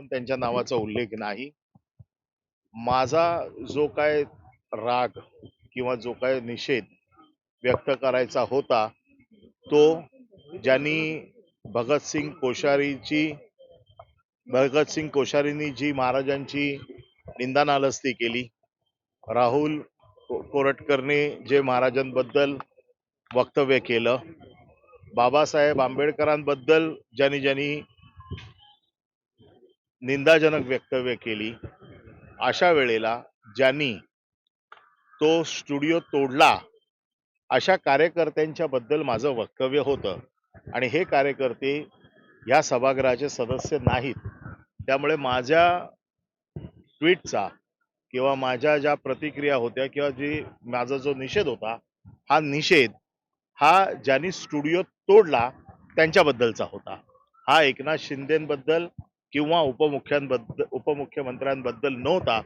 म्हणून त्यांच्या नावाचा उल्लेख नाही. माझा जो काय राग किंवा जो काय निषेध व्यक्त करायचा होता, तो ज्यांनी भगतसिंग कोश्यारीची भगतसिंग कोश्यारींनी जी महाराजांची निंदानालस्ती केली, राहुल कोरटकरने जे महाराजांबद्दल वक्तव्य केलं, बाबासाहेब आंबेडकरांबद्दल ज्यांनी ज्यांनी निंदाजनक वक्तव्य केली, अशा वेळेला ज्यांनी तो स्टुडिओ तोडला, अशा कार्यकर्त्यांच्या बद्दल माझं वक्तव्य होतं. आणि हे कार्यकर्ते या सभागृहाचे सदस्य नाहीत. त्यामुळे माझ्या ट्विटचा किंवा माझ्या ज्या प्रतिक्रिया होत्या किंवा जी माझा जो निषेध होता, हा निषेध हा ज्यांनी स्टुडिओ तोडला त्यांच्याबद्दलचा होता. हा एकनाथ शिंदेबद्दल किंवा उपमुख्यमंत्र्यांबद्दल नव्हता,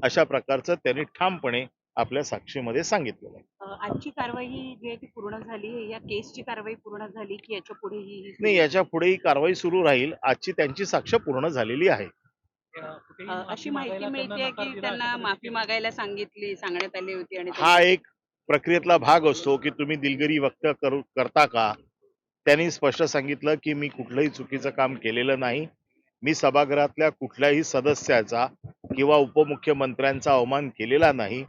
अशा प्रकारचं त्यांनी ठामपणे आपल्या साक्षीमध्ये सांगितलेलं आहे. आजची कारवाई जी आहे ती पूर्ण झाली, या केसची कारवाई पूर्ण झाली की याच्या पुढेही नाही, याच्या पुढेही कारवाई सुरू राहील. आजची त्यांची साक्ष पूर्ण झालेली आहे. अशी माहिती मिळते की त्यांना माफी मागायला सांगण्यात आली होती आणि हा एक प्रक्रियेतला भाग असतो की तुम्ही दिलगिरी व्यक्त करता का. त्यांनी स्पष्ट सांगितलं की मी कुठलंही चुकीचं काम केलेलं नाही. मी सभागृहातल्या कुठल्याही सदस्याचा किंवा उपमुख्यमंत्र्यांचा अवमान केलेला नाही.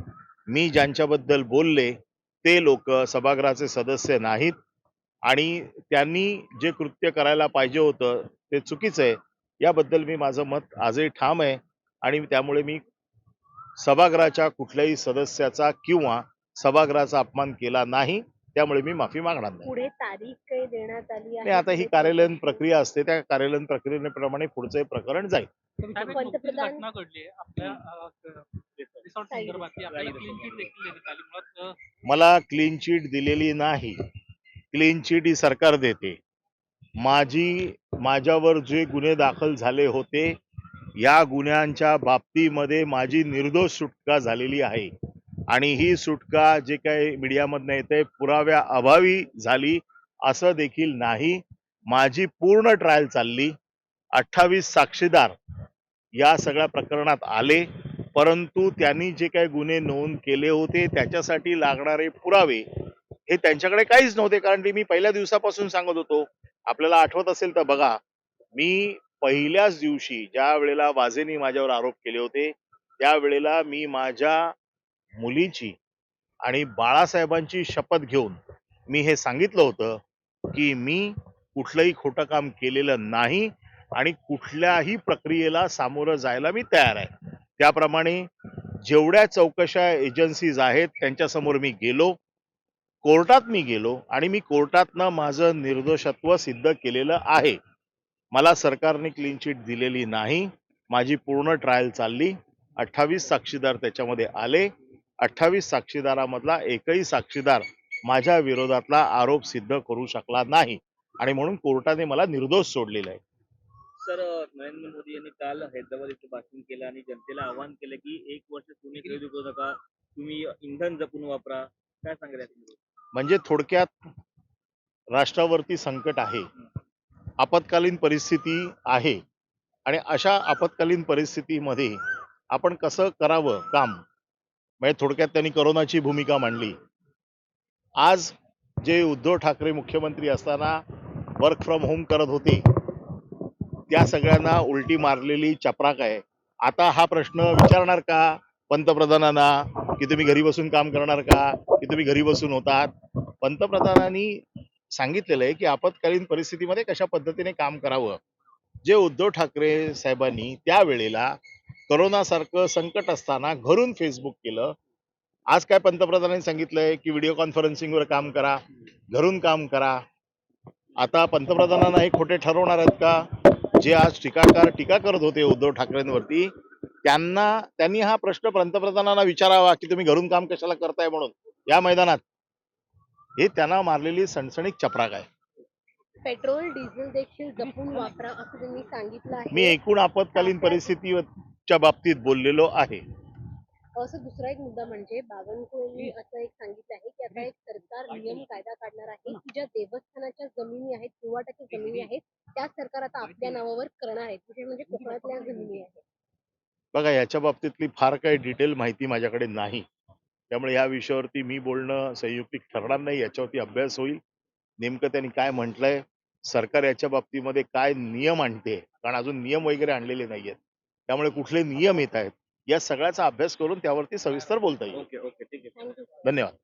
मी ज्यांच्याबद्दल बोलले ते लोक सभागृहाचे सदस्य नाहीत आणि त्यांनी जे कृत्य करायला पाहिजे होतं ते चुकीचं आहे. याबद्दल मी माझं मत आजही ठाम आहे आणि त्यामुळे मी सभागृहाच्या कुठल्याही सदस्याचा किंवा सभागृहाचा अपमान केला नाही. त्यामुळे मी माफी मागणार नाही. पुढे तारीख काही देण्यात आली आहे? नाही, आता ही कार्यालयीन प्रक्रिया असते, त्या कार्यालयीन प्रक्रियेप्रमाणे पुढचे प्रकरण जाईल. पंतप्रधान घटना घडली आपल्या रिसॉर्ट संदर्भात ती आपल्याला क्लीन चिट देखील देण्यात आली. मुळात मला क्लीन चिट दिलेली नाही. क्लीन चिट ही सरकार देते. माझ्यावर जे गुन्हे दाखल झाले होते, या गुन्ह्यांच्या बाबतीमध्ये माझी निर्दोष सुटका झालेली आहे आणि ही सुटका जे काही मीडियामधनं येते पुराव्या अभावी झाली असं देखील नाही. माझी पूर्ण ट्रायल चालली. 28 साक्षीदार या सगळ्या प्रकरणात आले, परंतु त्यांनी जे काही गुन्हे नोंद केले होते त्याच्यासाठी लागणारे पुरावे हे त्यांच्याकडे काहीच नव्हते. कारण ते मी पहिल्या दिवसापासून सांगत होतो. आपल्याला आठवत असेल तर बघा, मी पहिल्याच दिवशी ज्या वेळेला वाझेंनी माझ्यावर आरोप केले होते, त्यावेळेला मी माझ्या मुलीची आणि बाळासाहेबांची शपथ घेऊन मी हे सांगितलं होतं की मी कुठलंही खोटं काम केलेलं नाही आणि कुठल्याही प्रक्रियेला सामोरं जायला मी तयार आहे. त्याप्रमाणे जेवढ्या चौकशा एजन्सीज आहेत त्यांच्यासमोर मी गेलो, कोर्टात मी गेलो आणि मी कोर्टातनं माझं निर्दोषत्व सिद्ध केलेलं आहे. मला सरकारने क्लीन चिट दिलेली नाही. माझी पूर्ण ट्रायल चालली. 28 साक्षीदार त्याच्यामध्ये आले. 28 साक्षीदारामधला एकही साक्षीदार माझ्या विरोधातला आरोप सिद्ध करू शकला नाही आणि म्हणून कोर्टाने मला निर्दोष सोडलेलं आहे. सर, नरेंद्र मोदी यांनी काल हैदराबाद इथं भाषण केलं आणि जनतेला आवाहन केलं की 1 वर्ष सोने खरेदी करू नका, तुम्ही इंधन जपून वापरा. काय सांगाल याच्याबद्दल? म्हणजे थोडक्यात राष्ट्रावरती संकट आहे, आपत्कालीन परिस्थिती आहे आणि अशा आपत्कालीन परिस्थितीमध्ये आपण कसं करावं काम, म्हणजे थोडक्यात त्यांनी कोरोनाची भूमिका मांडली. आज जे उद्धव ठाकरे मुख्यमंत्री असताना वर्क फ्रॉम होम करत होते त्या सगळ्यांना उलटी मारलेली चपराक आहे. आता हा प्रश्न विचारणार का पंतप्रधानांना की तुम्ही घरी बसून काम करणार का, की तुम्ही घरी बसून होतात. पंतप्रधानांनी सांगितलेलं आहे की आपत्कालीन परिस्थितीमध्ये कशा पद्धतीने काम करावं. जे उद्धव ठाकरे साहेबांनी त्यावेळेला करोनासारखं संकट असताना घरून फेसबुक केलं. आज काय पंतप्रधानांनी सांगितलंय की व्हिडिओ कॉन्फरन्सिंगवर काम करा, घरून काम करा. आता पंतप्रधानांना हे खोटे ठरवणार आहेत का. जे आज टीकाकार टीका करत होते उद्धव ठाकरेंवरती, त्यांनी हा प्रश्न पंतप्रधानांना विचारावा की तुम्ही घरून काम कशाला करताय म्हणून या मैदानात. हे त्यांना मारलेली सणसणीत चपराक आहे. पेट्रोल डिझेल देखील जपून वापरा असं त्यांनी सांगितलं आहे. मी एकूण आपत्कालीन परिस्थितीच्या बाबतीत बोललेलो आहे. असं दुसरा एक मुद्दा म्हणजे बावनकुळेंनी असं एक सांगितलं आहे की आता एक सरकार नियम कायदा काढणार आहे की ज्या देवस्थानाच्या जमिनी आहेत पुरवठ्याच्या जमिनी आहेत त्या सरकार आता आपल्या नावावर करणार आहेत विशेष म्हणजे कोकणातल्या जमिनी आहेत. बघा, याच्या बाबतीतली फार काही डिटेल माहिती माझ्याकडे नाही. त्यामुळे या विषयावरती मी बोलणं संयुक्तिक ठरणार नाही. याच्यावरती अभ्यास होईल. नेमकं त्यांनी काय म्हटलंय, सरकार याच्या बाबतीमध्ये काय नियम आणते, कारण अजून नियम वगैरे आणलेले नाहीयेत. त्यामुळे कुठले नियम येत आहेत, या सगळ्याचा अभ्यास करून त्यावरती सविस्तर बोलता येईल. ओके ओके ठीक आहे. थँक्यू. धन्यवाद.